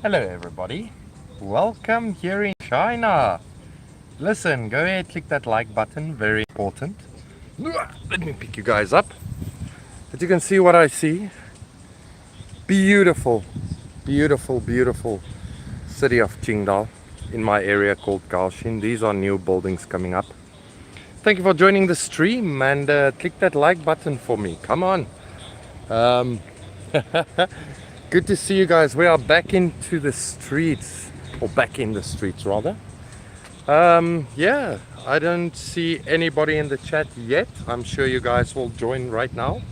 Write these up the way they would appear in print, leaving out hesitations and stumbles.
Hello everybody, welcome here in China. Listen, go ahead, click that like button, very important. Let me pick you guys up. But you can see what I see. Beautiful, beautiful, beautiful city of Qingdao in my area called Kaohsiung. These are new buildings coming up. Thank you for joining the stream and click that like button for me. Come on. Good to see you guys. We are back into the streets, or back in the streets rather. Yeah, I don't see anybody in the chat yet. I'm sure you guys will join right now.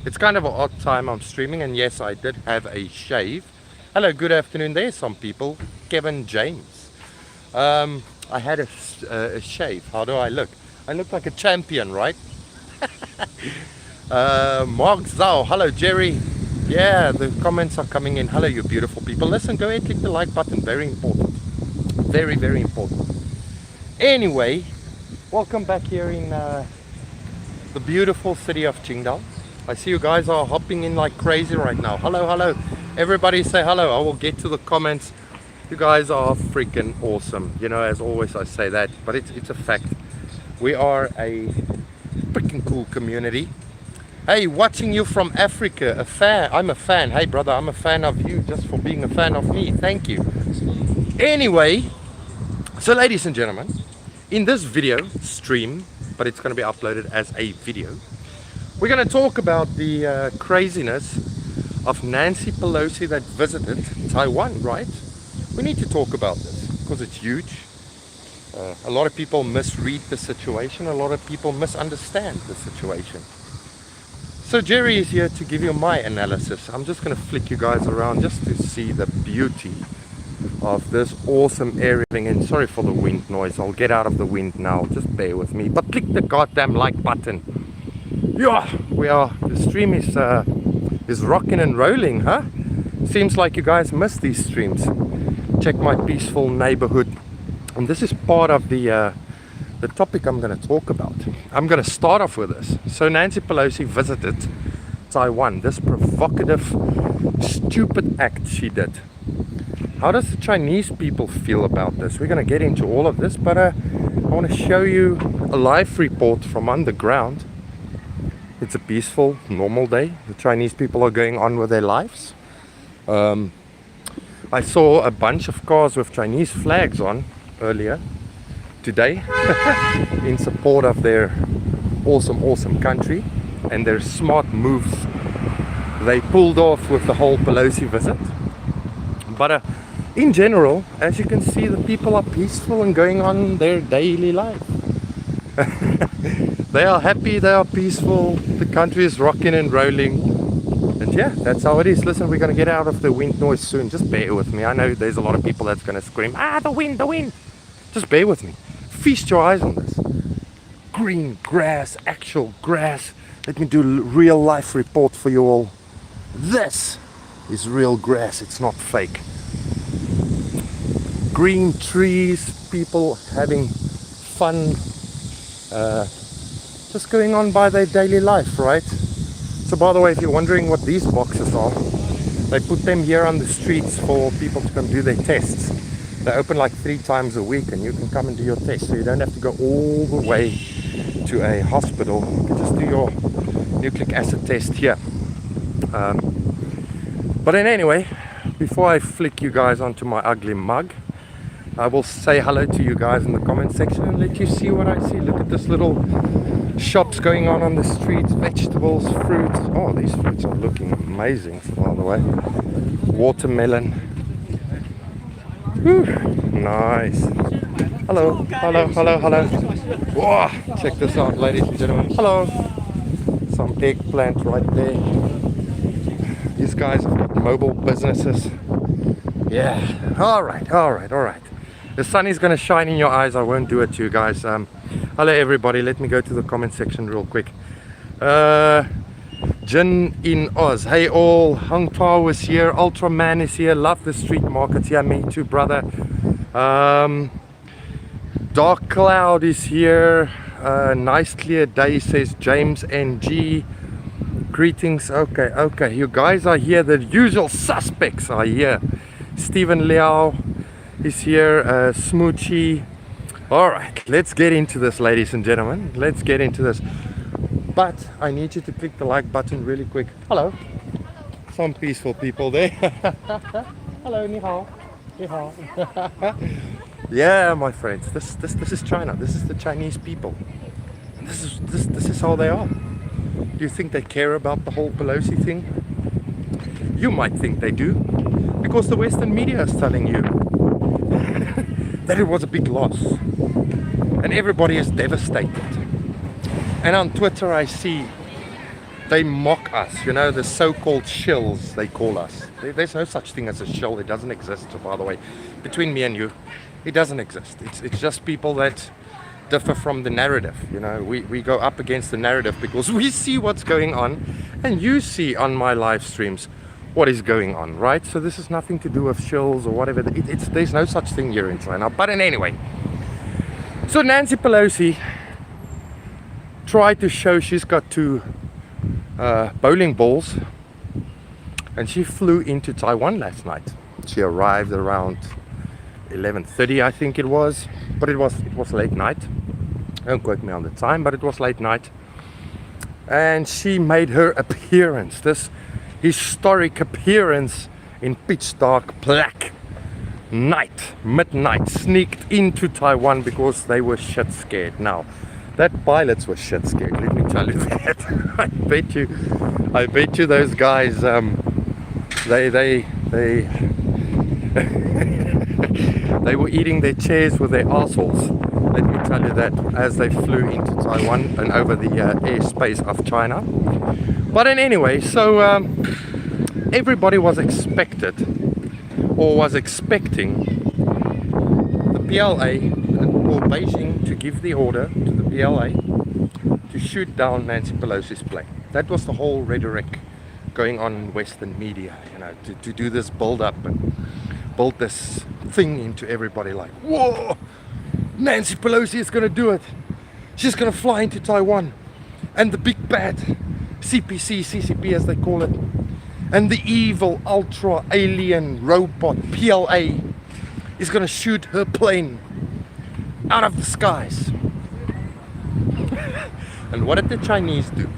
It's kind of an odd time I'm streaming, and yes, I did have a shave. Hello, good afternoon. There's some people. Kevin James. I had a shave. How do I look? I look like a champion, right? Mark Zhao. Hello, Jerry. Yeah, the comments are coming in. Hello, you beautiful people. Listen, go ahead, click the like button. Very important. Very, very important. Anyway, welcome back here in the beautiful city of Qingdao. I see you guys are hopping in like crazy right now. Hello, hello. Everybody say hello. I will get to the comments. You guys are freaking awesome. You know, as always I say that, but it's a fact. We are a freaking cool community. Hey, watching you from Africa, a fan. I'm a fan. Hey, brother, I'm a fan of you just for being a fan of me. Thank you. Anyway, so ladies and gentlemen, in this video stream, but it's going to be uploaded as a video, we're going to talk about the craziness of Nancy Pelosi that visited Taiwan, right? We need to talk about this because it's huge. A lot of people misread the situation. A lot of people misunderstand the situation. So Jerry is here to give you my analysis. I'm just going to flick you guys around just to see the beauty of this awesome area. And sorry for the wind noise. I'll get out of the wind now. Just bear with me. But click the goddamn like button. Yeah, the stream is rocking and rolling, huh? Seems like you guys miss these streams. Check my peaceful neighborhood. And this is part of the topic I'm going to talk about. I'm going to start off with this. So Nancy Pelosi visited Taiwan. This provocative, stupid act she did. How does the Chinese people feel about this? We're going to get into all of this, but I want to show you a live report from underground. It's a peaceful, normal day. The Chinese people are going on with their lives. I saw a bunch of cars with Chinese flags on earlier today in support of their awesome country and their smart moves they pulled off with the whole Pelosi visit. But in general, as you can see, the people are peaceful and going on their daily life. They are happy, they are peaceful, the country is rocking and rolling, and yeah, that's how it is. Listen, we're going to get out of the wind noise soon. Just bear with me. I know there's a lot of people that's going to scream, the wind. Just bear with me. Feast your eyes on this. Green grass, actual grass. Let me do a real life report for you all. This is real grass, it's not fake. Green trees, people having fun, just going on by their daily life, right? So by the way, if you're wondering what these boxes are, they put them here on the streets for people to come do their tests. They open like 3 times a week and you can come and do your test, so you don't have to go all the way to a hospital. You can just do your nucleic acid test here. But then anyway, before I flick you guys onto my ugly mug, I will say hello to you guys in the comment section and let you see what I see. Look at this little shops going on the streets, vegetables, fruits. Oh, these fruits are looking amazing, by the way. Watermelon. Whew, nice. Hello. Whoa, check this out, ladies and gentlemen. Hello. Some eggplant right there. These guys have got mobile businesses. Yeah. All right. The sun is going to shine in your eyes. I won't do it to you guys. Hello everybody. Let me go to the comment section real quick. Jin in Oz. Hey all. Hung Tao is here. Ultraman is here. Love the street markets. Yeah, me too, brother. Dark Cloud is here. Nice clear day, says James NG. Greetings. Okay. You guys are here. The usual suspects are here. Stephen Liao is here, Smoochie. Alright, let's get into this, ladies and gentlemen. Let's get into this. But I need you to click the like button really quick. Hello. Some peaceful people there. Hello, ni hao. Ni hao. Yeah, my friends, this is China. This is the Chinese people. This is how they are. Do you think they care about the whole Pelosi thing? You might think they do, because the Western media is telling you that it was a big loss, and everybody is devastated. And on Twitter I see they mock us, you know, the so-called shills they call us. There's no such thing as a shill. It doesn't exist, by the way. Between me and you, it doesn't exist. It's just people that differ from the narrative. You know, we go up against the narrative because we see what's going on, and you see on my live streams what is going on, right? So this is nothing to do with shills or whatever. There's no such thing here in China. But anyway, so Nancy Pelosi tried to show she's got two bowling balls, and she flew into Taiwan last night. She arrived around 11:30, I think it was, but it was late night. Don't quote me on the time, but it was late night. And she made her appearance, this historic appearance in pitch dark black night, midnight, sneaked into Taiwan because they were shit scared. Now, that pilots were shit scared, let me tell you that. I bet you those guys, they they were eating their chairs with their arseholes, let me tell you that, as they flew into Taiwan and over the airspace of China. But anyway, so everybody was expecting the PLA or Beijing to give the order to the PLA to shoot down Nancy Pelosi's plane. That was the whole rhetoric going on in Western media, you know, to do this build up and build this thing into everybody like, whoa, Nancy Pelosi is going to do it. She's going to fly into Taiwan, and the big bad CCP as they call it, and the evil ultra alien robot PLA is going to shoot her plane out of the skies. And what did the Chinese do?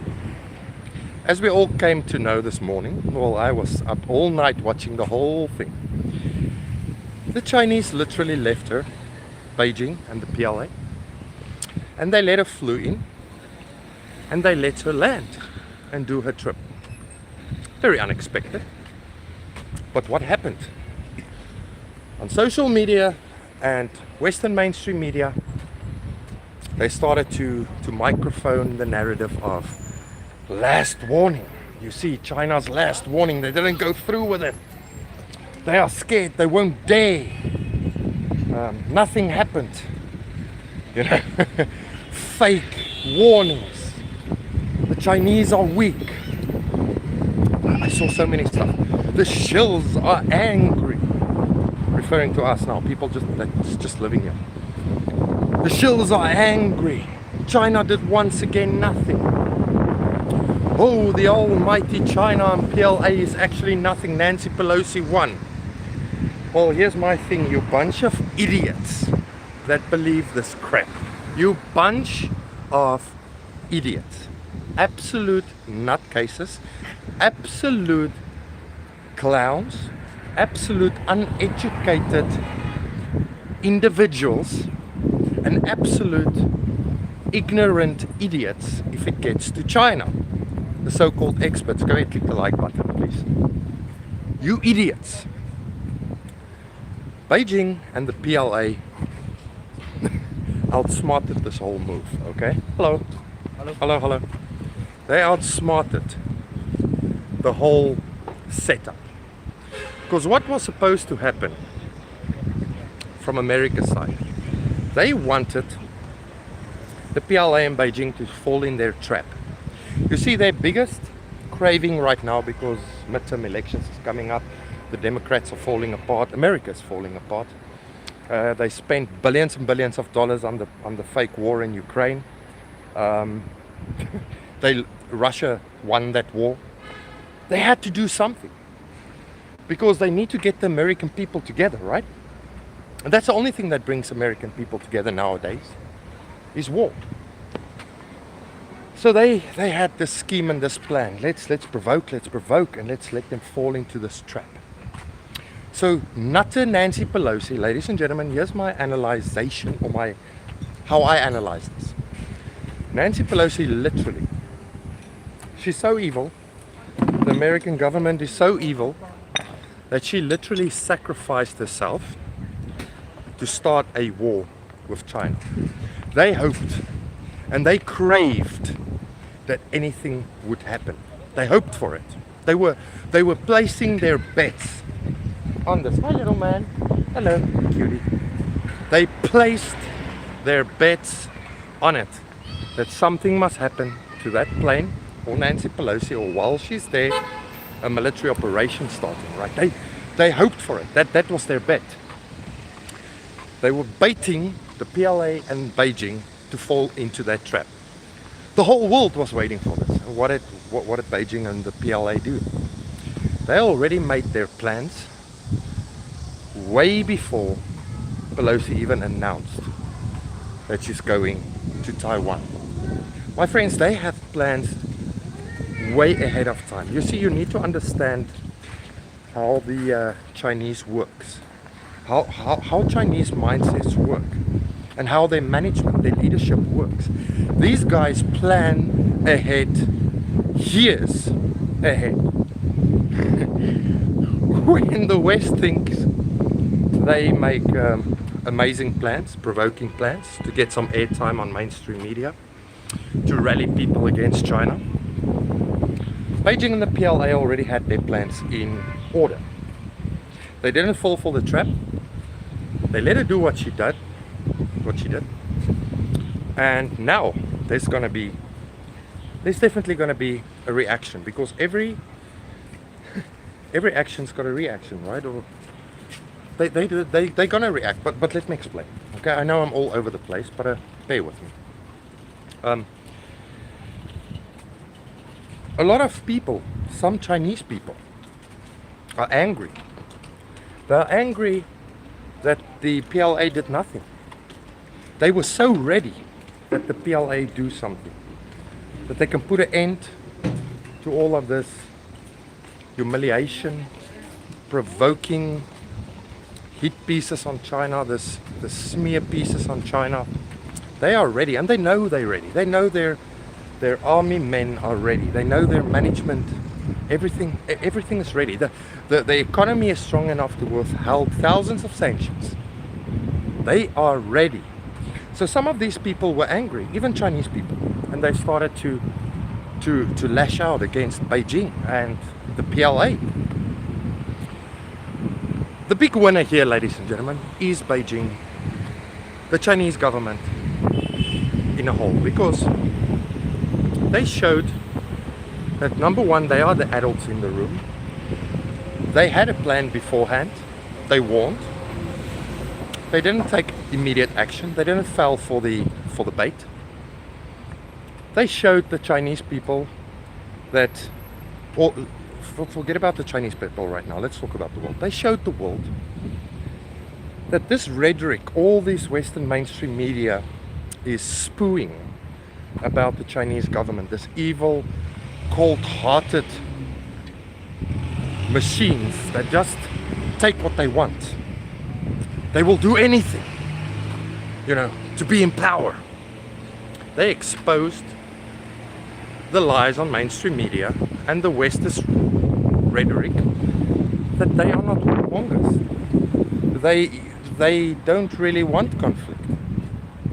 As we all came to know this morning, well, I was up all night watching the whole thing. The Chinese literally left her, Beijing and the PLA, and they let her flew in, and they let her land and do her trip. Very unexpected. But what happened? On social media and Western mainstream media, they started to microphone the narrative of last warning. You see, China's last warning. They didn't go through with it. They are scared. They won't dare. Nothing happened. You know, fake warnings. The Chinese are weak. I saw so many stuff. The shills are angry. Referring to us now. People that's just living here. The shills are angry. China did once again nothing. Oh, the almighty China and PLA is actually nothing. Nancy Pelosi won. Well, here's my thing, you bunch of idiots that believe this crap. You bunch of idiots. Absolute nutcases. Absolute clowns. Absolute uneducated individuals. And absolute ignorant idiots if it gets to China. The so-called experts. Go ahead, click the like button, please. You idiots. Beijing and the PLA outsmarted this whole move, okay? Hello. Hello. Hello, hello. They outsmarted the whole setup. Because what was supposed to happen from America's side? They wanted the PLA and Beijing to fall in their trap. You see, their biggest craving right now, because midterm elections is coming up, the Democrats are falling apart, America's falling apart. They spent billions and billions of dollars on the fake war in Ukraine. Russia won that war. They had to do something. because they need to get the American people together, right? And that's the only thing that brings American people together nowadays, is war. So they had this scheme and this plan. Let's provoke, and let's let them fall into this trap. So Nutter Nancy Pelosi, ladies and gentlemen, here's my analyzation, or how I analyze this. Nancy Pelosi literally, she's so evil, the American government is so evil, that she literally sacrificed herself to start a war with China. They hoped and they craved that anything would happen. They hoped for it. They were placing their bets on this. Hi, little man. Hello, cutie. They placed their bets on it, that something must happen to that plane or Nancy Pelosi, or while she's there, a military operation starting, right? They hoped for it. That was their bet. They were baiting the PLA and Beijing to fall into that trap. The whole world was waiting for this. And what did Beijing and the PLA do? They already made their plans way before Pelosi even announced that she's going to Taiwan. My friends, they have plans way ahead of time. You see, you need to understand how the Chinese works, how Chinese mindsets work, and how their management, their leadership works. These guys plan ahead, years ahead. When the West thinks they make amazing plans, provoking plans to get some airtime on mainstream media, to rally people against China, Beijing and the PLA already had their plans in order. They didn't fall for the trap. They let her do what she did. And now there's definitely gonna be a reaction, because every action's got a reaction, right? Or they're gonna react. But let me explain. Okay, I know I'm all over the place, but bear with me. A lot of people, some Chinese people, are angry. They're angry that the PLA did nothing. They were so ready that the PLA do something, that they can put an end to all of this humiliation, provoking hit pieces on China, the smear pieces on China. They are ready, and they know they're ready. They know their army men are ready. They know their management, everything is ready. The economy is strong enough to withhold thousands of sanctions. They are ready. So some of these people were angry, even Chinese people, and they started to lash out against Beijing and the PLA. The big winner here, ladies and gentlemen, is Beijing, the Chinese government in a whole, because they showed that, number one, they are the adults in the room. They had a plan beforehand. They warned. They didn't take immediate action. They didn't fall for the bait. They showed the Chinese people that, or forget about the Chinese people right now. Let's talk about the world. They showed the world that this rhetoric, all this Western mainstream media is spewing about the Chinese government, this evil, cold-hearted machines that just take what they want. They will do anything, to be in power. They exposed the lies on mainstream media and the Western rhetoric that they are not warmongers. They don't really want conflict.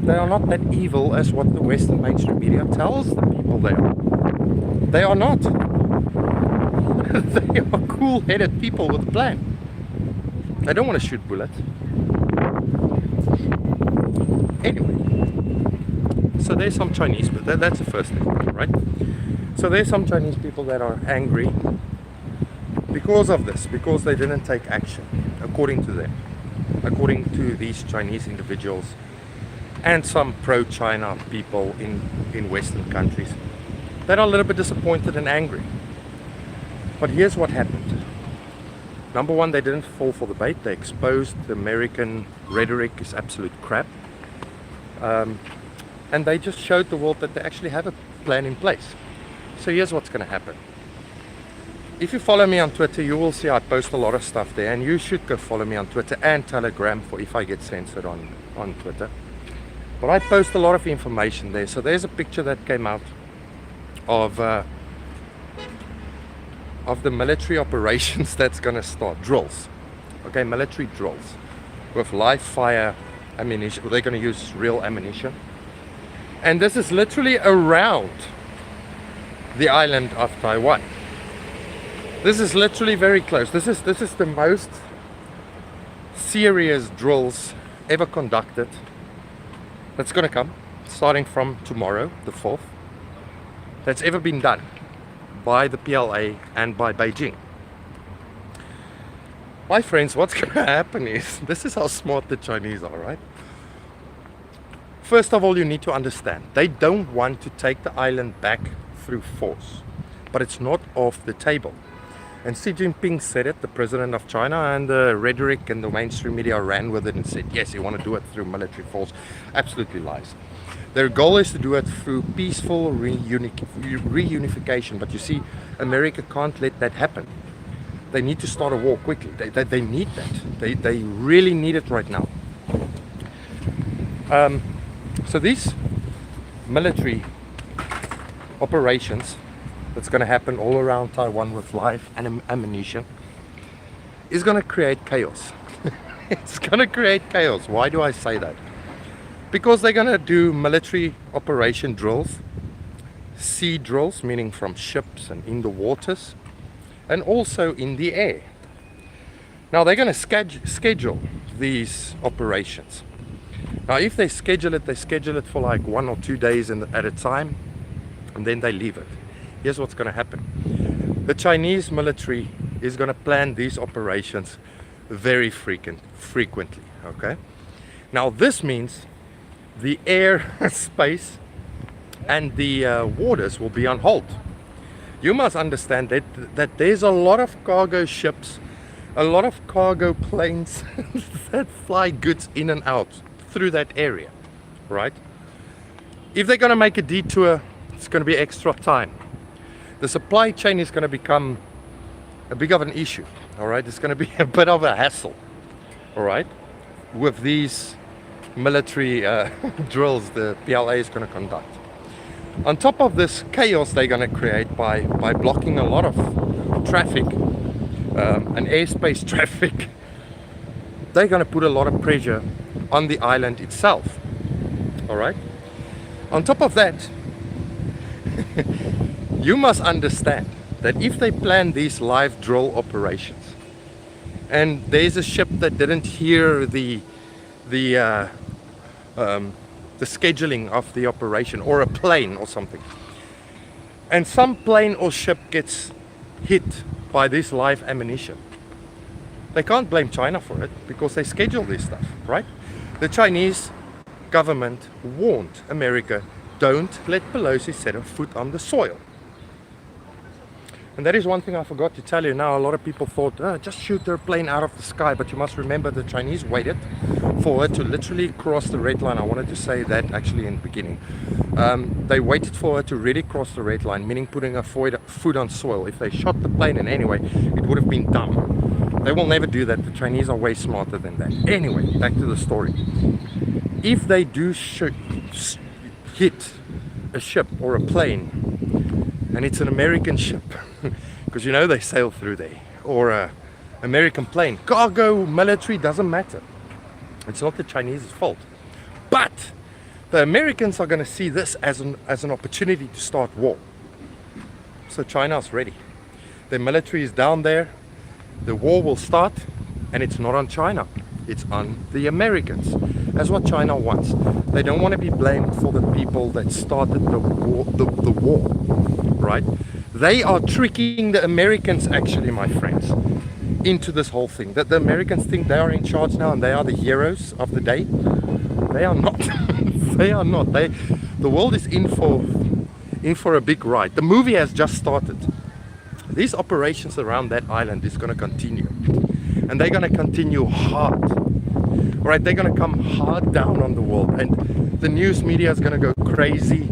They are not that evil as what the Western mainstream media tells the people they are. They are not. They are cool-headed people with a plan. They don't want to shoot bullets. Anyway, so there's some Chinese people, that's the first thing, right? So there's some Chinese people that are angry because of this, because they didn't take action, according to them, according to these Chinese individuals and some pro-China people in Western countries that are a little bit disappointed and angry. But here's what happened. Number one, they didn't fall for the bait. They exposed the American rhetoric is absolute crap. And they just showed the world that they actually have a plan in place. So here's what's going to happen. If you follow me on Twitter, you will see I post a lot of stuff there, and you should go follow me on Twitter and Telegram for if I get censored on Twitter. But I post a lot of information there. So there's a picture that came out of the military operations that's going to start. Drills. Okay, military drills with live fire ammunition. They're going to use real ammunition. And this is literally around the island of Taiwan. This is literally very close. This is the most serious drills ever conducted. That's going to come starting from tomorrow, the 4th. That's ever been done by the PLA and by Beijing. My friends, what's going to happen is, this is how smart the Chinese are, right? First of all, you need to understand, they don't want to take the island back through force, but it's not off the table. And Xi Jinping said it, the president of China, and the rhetoric and the mainstream media ran with it and said, yes, you want to do it through military force. Absolutely lies. Their goal is to do it through peaceful reunification, but you see, America can't let that happen. They need to start a war quickly. They need that. They really need it right now. So these military operations that's going to happen all around Taiwan with live ammunition is going to create chaos. It's going to create chaos. Why do I say that? Because they're going to do military operation drills, sea drills, meaning from ships and in the waters, and also in the air. Now they're going to schedule these operations. Now if they schedule it for like 1 or 2 days at a time, and then they leave it. Here's what's going to happen. The Chinese military is going to plan these operations very frequently. Okay. Now this means the air space and the waters will be on hold. You must understand that there's a lot of cargo ships, a lot of cargo planes that fly goods in and out through that area, right? If they're going to make a detour, it's going to be extra time. The supply chain is going to become a big of an issue, all right? It's going to be a bit of a hassle, all right, with these military drills the PLA is going to conduct. On top of this chaos they're going to create by blocking a lot of traffic and airspace traffic, they're going to put a lot of pressure on the island itself, all right? On top of that, you must understand that if they plan these live drill operations and there's a ship that didn't hear the scheduling of the operation, or a plane or something, and some plane or ship gets hit by this live ammunition, they can't blame China for it because they schedule this stuff, right? The Chinese government warned America, don't let Pelosi set her foot on the soil. And that is one thing I forgot to tell you. Now, a lot of people thought, oh, just shoot their plane out of the sky. But you must remember the Chinese waited for her to literally cross the red line. I wanted to say that actually in the beginning. They waited for her to really cross the red line, meaning putting her foot on soil. If they shot the plane in any way, it would have been dumb. They will never do that. The Chinese are way smarter than that. Anyway, back to the story. If they do hit a ship or a plane, and it's an American ship, because you know they sail through there, or a American plane, cargo, military, doesn't matter. It's not the Chinese's fault. But the Americans are going to see this as an opportunity to start war. So China's ready. Their military is down there. The war will start, and it's not on China. It's on the Americans. That's what China wants. They don't want to be blamed for the people that started the war, right? They are tricking the Americans, actually, my friends, into this whole thing. That the Americans think they are in charge now and they are the heroes of the day. They are not. They are not. The world is in for a big ride. The movie has just started. These operations around that island is going to continue. and they're going to continue hard. All right, they're going to come hard down on the world, and the news media is going to go crazy.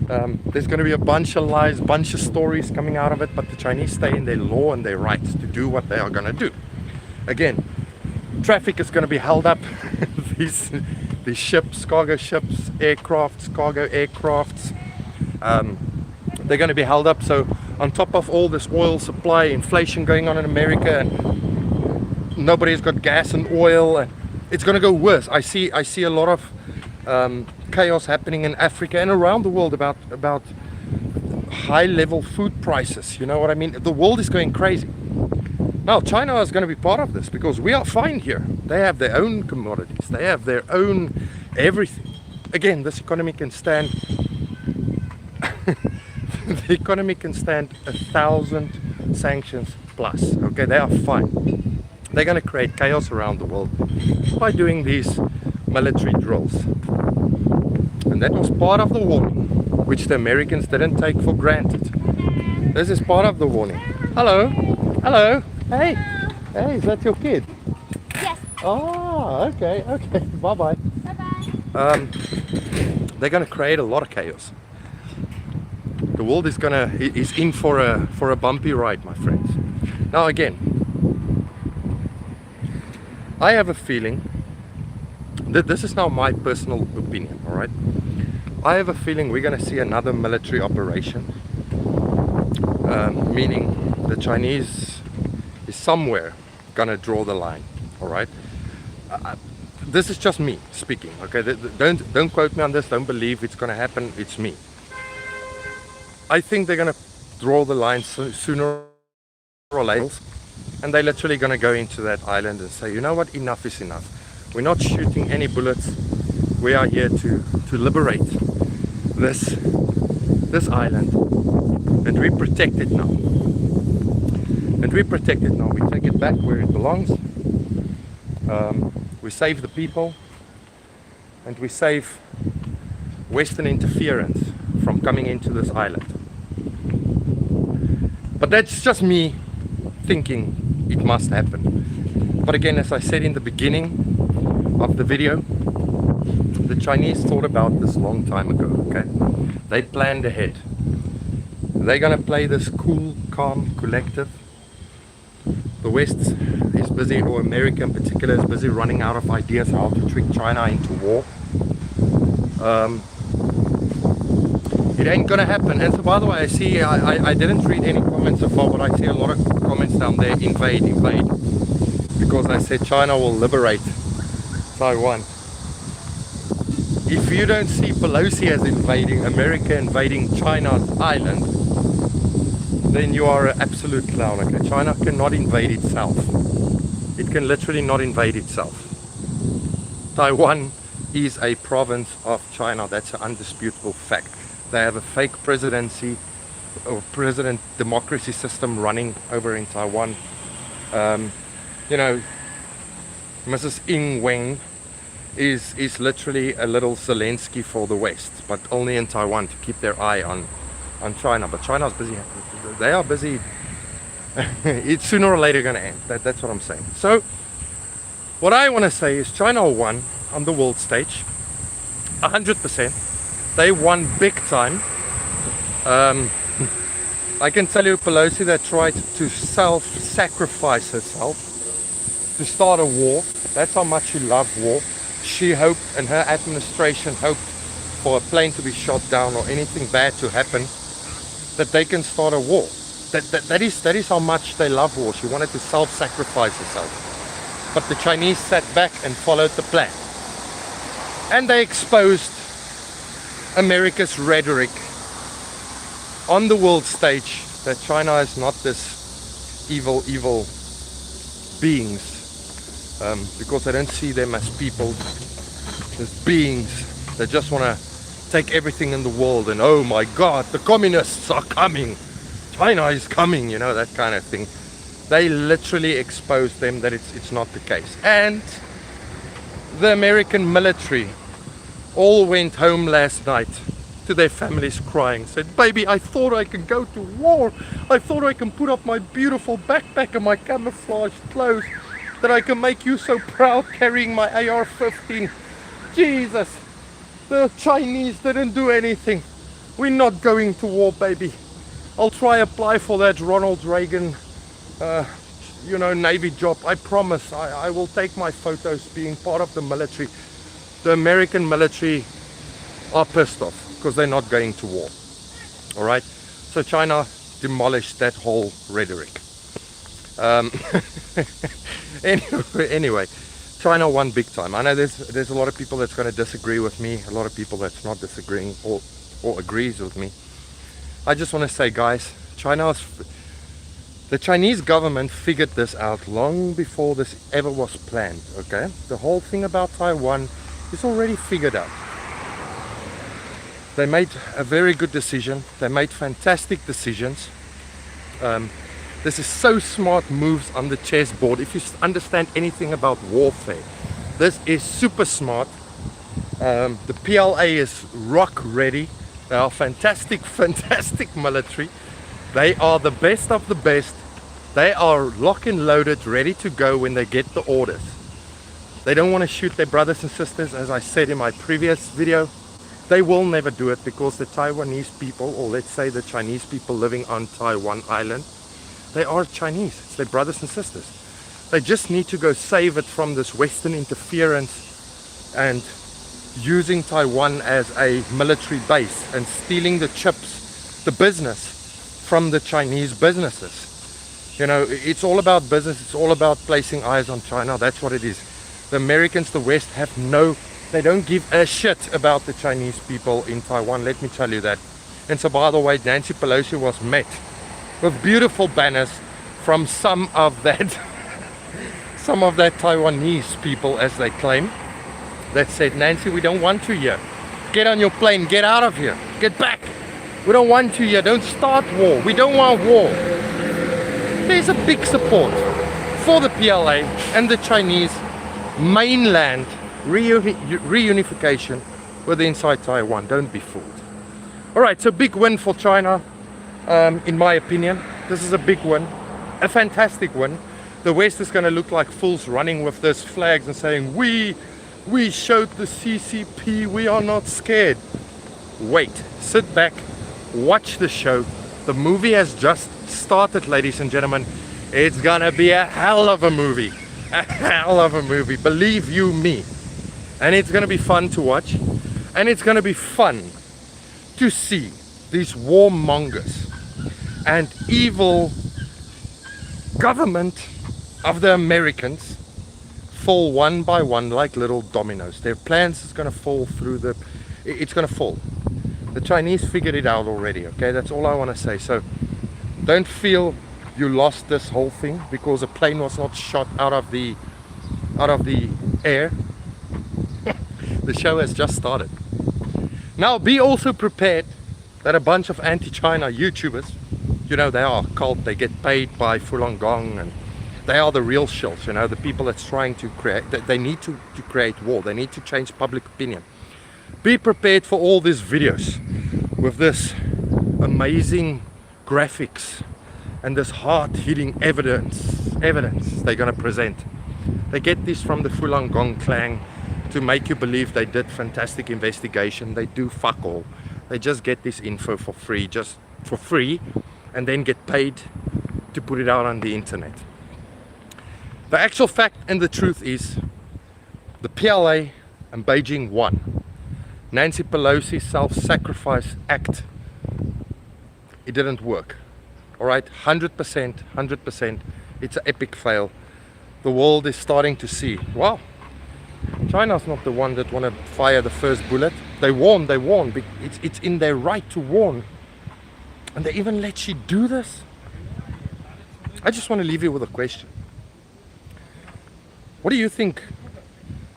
There's going to be a bunch of lies, bunch of stories coming out of it, but the Chinese stay in their law and their rights to do what they are going to do. Again, traffic is going to be held up. these ships, cargo ships, aircrafts, cargo aircrafts, they're going to be held up. So on top of all this oil supply, inflation going on in America, and nobody's got gas and oil, and it's going to go worse. I see a lot of chaos happening in Africa and around the world about high level food prices. You know what I mean? The world is going crazy. Now China is going to be part of this because we are fine here. They have their own commodities, they have their own everything. Again, this economy can stand the economy can stand 1,000 sanctions plus. Okay, they are fine. They're going to create chaos around the world by doing these military drills. And that was part of the warning, which the Americans didn't take for granted. This is part of the warning. Hello. Hello. Hey. Hey, is that your kid? Yes. Oh, okay. Okay. Bye-bye. Bye-bye. They're going to create a lot of chaos. The world is in for a bumpy ride, my friends. Now again, I have a feeling that this is now my personal opinion, all right? I have a feeling we're going to see another military operation, meaning the Chinese is somewhere going to draw the line, all right? This is just me speaking, okay? Don't quote me on this. Don't believe it's going to happen. It's me. I think they're going to draw the line sooner or later, and they're literally going to go into that island and say, you know what, enough is enough. We're not shooting any bullets. We are here to liberate this island, and we protect it now. And we protect it now. We take it back where it belongs. We save the people, and we save Western interference from coming into this island. But that's just me thinking it must happen. But again, as I said in the beginning of the video, the Chinese thought about this long time ago, okay? They planned ahead. They're gonna play this cool, calm, collective. The West is busy, or America in particular, is busy running out of ideas how to trick China into war. It ain't gonna happen. And so, by the way, I see, I didn't read any comments so far, but I see a lot of comments down there, invade, because I said China will liberate Taiwan. If you don't see Pelosi as invading, America invading China's island, then you are an absolute clown, okay? China cannot invade itself. It can literally not invade itself. Taiwan is a province of China. That's an undisputable fact. They have a fake presidency or president democracy system running over in Taiwan. You know, Mrs. Ing Wen is literally a little Zelensky for the West, but only in Taiwan to keep their eye on China. But China's busy. They are busy. It's sooner or later going to end. That's what I'm saying. So what I want to say is China won on the world stage 100%. They won big time. I can tell you Pelosi that tried to self-sacrifice herself to start a war. That's how much she loved war. She hoped, and her administration hoped, for a plane to be shot down or anything bad to happen, that they can start a war. That is how much they love war. She wanted to self-sacrifice herself. But the Chinese sat back and followed the plan. And they exposed America's rhetoric on the world stage that China is not this evil beings, because they don't see them as people, as beings that just want to take everything in the world, and oh my God, the communists are coming, China is coming, you know, that kind of thing. They literally exposed them that it's not the case. And the American military all went home last night to their families crying, said, baby, I thought I could go to war. I thought I can put up my beautiful backpack and my camouflage clothes, that I can make you so proud carrying my AR-15. Jesus, the Chinese didn't do anything. We're not going to war, baby. I'll try apply for that Ronald Reagan, you know, Navy job. I promise I will take my photos being part of the military. The American military are pissed off because they're not going to war. All right, so China demolished that whole rhetoric. Anyway, China won big time. I know there's a lot of people that's going to disagree with me, a lot of people that's not disagreeing or agrees with me. I just want to say, guys, the Chinese government figured this out long before this ever was planned. Okay, the whole thing about Taiwan is already figured out. They made a very good decision. They made fantastic decisions. This is so smart moves on the chessboard. If you understand anything about warfare, this is super smart. The PLA is rock ready. They are fantastic military. They are the best of the best. They are lock and loaded, ready to go when they get the orders. They don't want to shoot their brothers and sisters, as I said in my previous video. They will never do it because the Taiwanese people, or let's say the Chinese people living on Taiwan Island, they are Chinese. It's their brothers and sisters. They just need to go save it from this Western interference and using Taiwan as a military base and stealing the chips, the business from the Chinese businesses. You know, it's all about business. It's all about placing eyes on China. That's what it is. The Americans, the West, they don't give a shit about the Chinese people in Taiwan, let me tell you that. And so, by the way, Nancy Pelosi was met with beautiful banners from some of that Taiwanese people, as they claim, that said, Nancy, we don't want you here. Get on your plane, get out of here, get back. We don't want you here, don't start war. We don't want war. There's a big support for the PLA and the Chinese mainland reunification with inside Taiwan. Don't be fooled. Alright, so big win for China, in my opinion. This is a big win, a fantastic win. The West is going to look like fools running with those flags and saying, we showed the CCP, we are not scared. Wait, sit back, watch the show. The movie has just started, ladies and gentlemen. It's gonna be a hell of a movie. A hell of a movie, believe you me. And it's gonna be fun to watch. And it's gonna be fun to see these warmongers and evil government of the Americans fall one by one like little dominoes. Their plans is gonna fall through it's gonna fall. The Chinese figured it out already, okay? That's all I want to say. So don't feel you lost this whole thing because a plane was not shot out of the air. The show has just started. Now be also prepared that a bunch of anti-China YouTubers, you know, they are a cult, they get paid by Falun Gong, and they are the real shills, you know, the people that's trying to create, they need to create war, they need to change public opinion. Be prepared for all these videos with this amazing graphics and this hard-hitting evidence they're going to present. They get this from the Falun Gong clan to make you believe they did fantastic investigation. They do fuck all. They just get this info for free, and then get paid to put it out on the internet. The actual fact and the truth is the PLA and Beijing won. Nancy Pelosi's self-sacrifice act, it didn't work. All right, 100%, it's an epic fail. The world is starting to see, wow, China's not the one that want to fire the first bullet. They warn. It's in their right to warn. And they even let you do this? I just want to leave you with a question. What do you think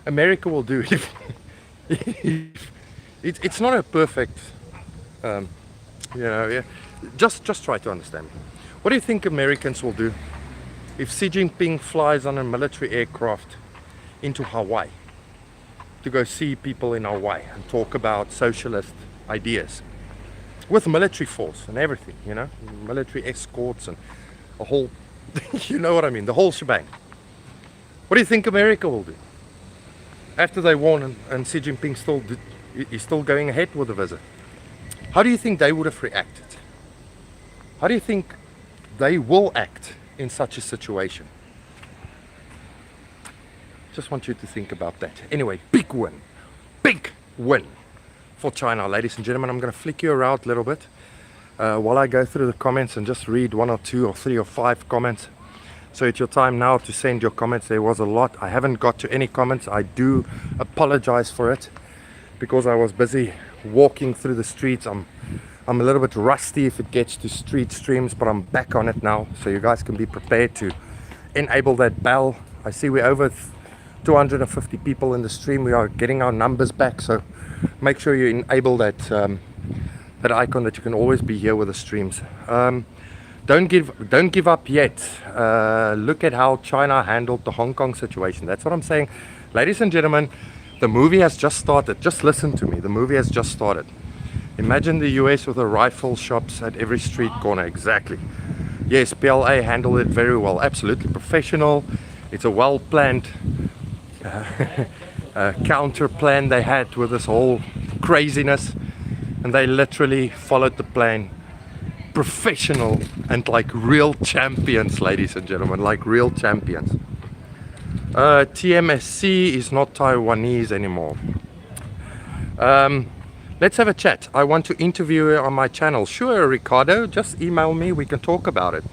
America will do if it's not a perfect, you know, yeah. Just try to understand. What do you think Americans will do if Xi Jinping flies on a military aircraft into Hawaii to go see people in Hawaii and talk about socialist ideas. With military force and everything, you know, military escorts and a whole, you know what I mean, the whole shebang. What do you think America will do? After they won and Xi Jinping is still going ahead with the visit. How do you think they would have reacted? How do you think they will act in such a situation? Just want you to think about that. Anyway, big win for China, ladies and gentlemen. I'm going to flick you around a little bit while I go through the comments and just read 1 or 2 or 3 or 5 comments. So it's your time now to send your comments. There was a lot. I haven't got to any comments. I do apologize for it because I was busy walking through the streets. I'm a little bit rusty if it gets to street streams, but I'm back on it now, so you guys can be prepared to enable that bell. I see we're over 250 people in the stream. We are getting our numbers back, so make sure you enable that that icon that you can always be here with the streams. Don't give up yet. Look at how China handled the Hong Kong situation. That's what I'm saying, ladies and gentlemen. The movie has just started. Just listen to me. The movie has just started. Imagine the US with the rifle shops at every street corner. Exactly. Yes, PLA handled it very well. Absolutely professional. It's a well-planned counter plan they had with this whole craziness, and they literally followed the plan. Professional and like real champions, ladies and gentlemen, like real champions. TMSC is not Taiwanese anymore. Let's have a chat. I want to interview you on my channel. Sure, Ricardo, just email me, we can talk about it.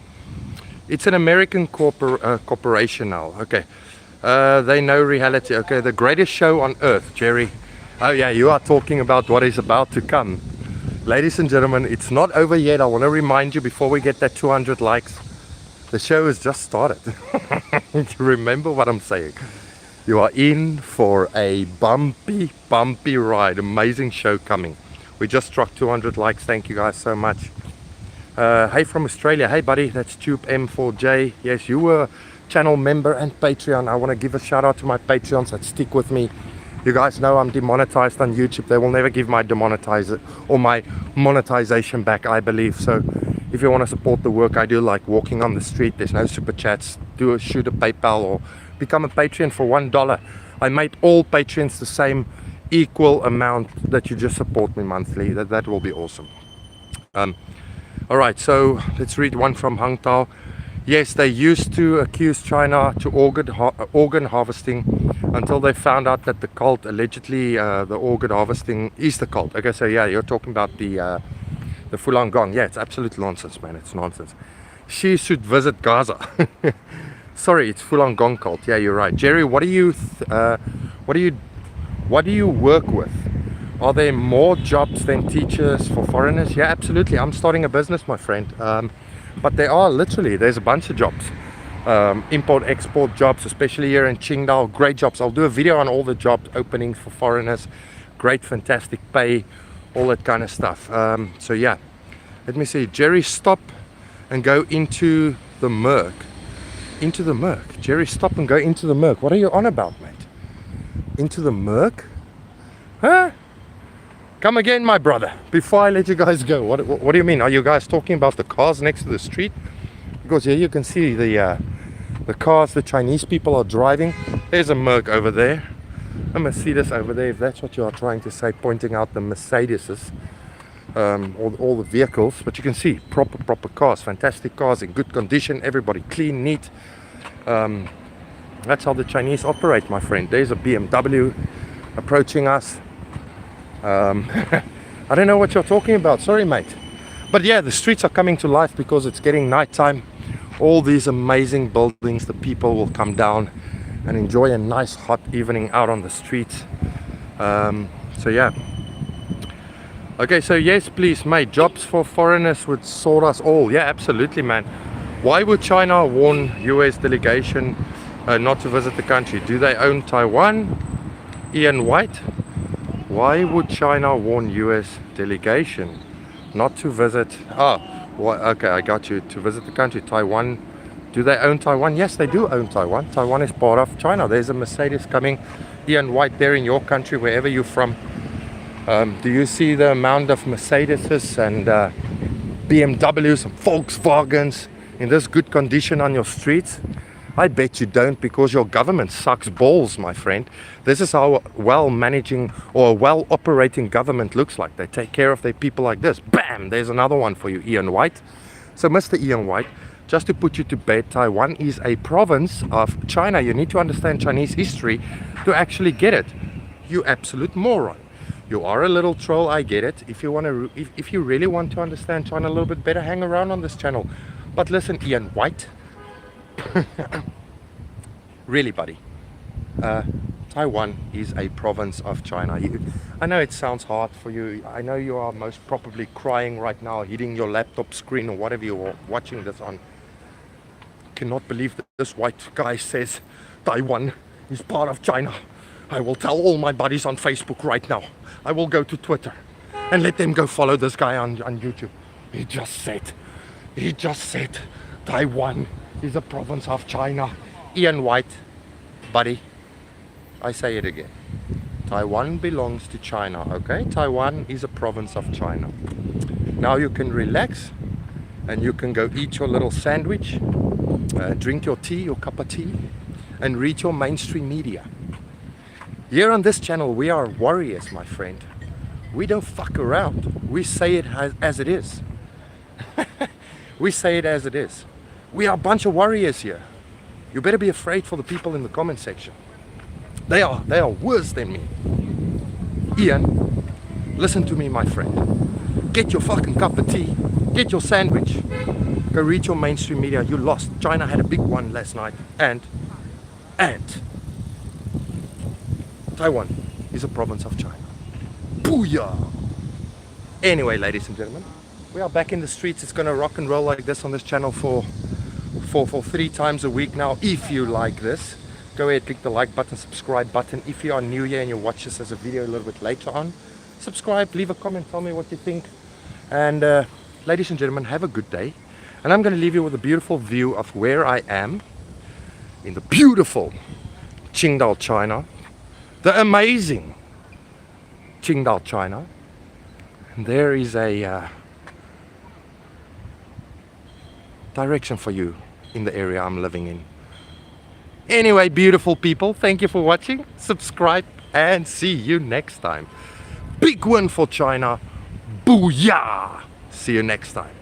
It's an American corporation now. Okay. They know reality. Okay, the greatest show on earth, Jerry. Oh yeah, you are talking about what is about to come. Ladies and gentlemen, it's not over yet. I want to remind you before we get that 200 likes, the show has just started. Remember what I'm saying. You are in for a bumpy ride. Amazing show coming. We just struck 200 likes. Thank you guys so much. Hey from Australia. Hey buddy, that's Tube M4J. Yes, you were channel member and Patreon. I want to give a shout out to my Patreons that stick with me. You guys know I'm demonetized on YouTube. They will never give my demonetizer or my monetization back, I believe. So if you want to support the work I do, like walking on the street, there's no super chats. Shoot a PayPal or become a Patreon for $1. I made all Patreons the same equal amount that you just support me monthly. That will be awesome. All right, so let's read one from Hang Tao. Yes, they used to accuse China to organ harvesting until they found out that the cult, allegedly the organ harvesting is the cult. Okay, so yeah, you're talking about the Falun Gong. Yeah, it's absolute nonsense, man. It's nonsense. She should visit Gaza. Sorry, it's Falun Gong cult. Yeah, you're right, Jerry. What do you work with? Are there more jobs than teachers for foreigners? Yeah, absolutely. I'm starting a business, my friend. But there are literally, there's a bunch of jobs. Import-export jobs, especially here in Qingdao. Great jobs. I'll do a video on all the job openings for foreigners. Great, fantastic pay, all that kind of stuff. So yeah, let me see. Jerry, stop and go into the Merc. Into the Merc. Jerry, stop and go into the Merc. What are you on about, mate? Into the Merc? Huh? Come again, my brother, before I let you guys go. What do you mean? Are you guys talking about the cars next to the street? Because here you can see the cars the Chinese people are driving. There's a Merc over there, a Mercedes over there, if that's what you are trying to say, pointing out the Mercedeses, all the vehicles. But you can see proper cars, fantastic cars in good condition, everybody clean, neat. That's how the Chinese operate, my friend. There's a BMW approaching us. I don't know what you're talking about, sorry mate. But yeah, the streets are coming to life because it's getting nighttime. All these amazing buildings, the people will come down and enjoy a nice hot evening out on the streets. So yeah. Okay, so yes please mate, jobs for foreigners would sort us all. Yeah, absolutely man. Why would China warn US delegation not to visit the country? Do they own Taiwan? Ian White. Why would China warn US delegation not to visit? Okay, I got you. To visit the country. Taiwan. Do they own Taiwan? Yes, they do own Taiwan. Taiwan is part of China. There's a Mercedes coming. Ian White there in your country, wherever you're from. Do you see the amount of Mercedes and BMWs and Volkswagens in this good condition on your streets? I bet you don't, because your government sucks balls, my friend. This is how a well-managing or a well-operating government looks like. They take care of their people like this. Bam! There's another one for you, Ian White. So, Mr. Ian White, just to put you to bed, Taiwan is a province of China. You need to understand Chinese history to actually get it. You absolute moron. You are a little troll, I get it. If you really want to understand China a little bit better, hang around on this channel. But listen, Ian White, really, buddy, Taiwan is a province of China. I know it sounds hard for you. I know you are most probably crying right now, hitting your laptop screen or whatever you're watching this on. Cannot believe that this white guy says Taiwan is part of China. I will tell all my buddies on Facebook right now. I will go to Twitter and let them go follow this guy on YouTube. He just said Taiwan is a province of China. Ian White, buddy, I say it again. Taiwan belongs to China, okay? Taiwan is a province of China. Now you can relax and you can go eat your little sandwich, drink your tea, your cup of tea, and read your mainstream media. Here on this channel, we are warriors, my friend. We don't fuck around. We say it as it is. We say it as it is. We are a bunch of warriors here. You better be afraid for the people in the comment section. They are worse than me. Ian, listen to me, my friend. Get your fucking cup of tea. Get your sandwich. Go read your mainstream media. You lost. China had a big one last night. And Taiwan is a province of China. Booyah! Anyway, ladies and gentlemen, we are back in the streets. It's gonna rock and roll like this on this channel for 3 times a week now. If you like this, go ahead, click the like button, subscribe button. If you are new here and you watch this as a video a little bit later on, subscribe, leave a comment, tell me what you think. And ladies and gentlemen, have a good day. And I'm gonna leave you with a beautiful view of where I am in the beautiful Qingdao, China. The amazing Qingdao, China. And there is a direction for you in the area I'm living in. Anyway, beautiful people, thank you for watching. Subscribe and see you next time. Big win for China. Booyah! See you next time.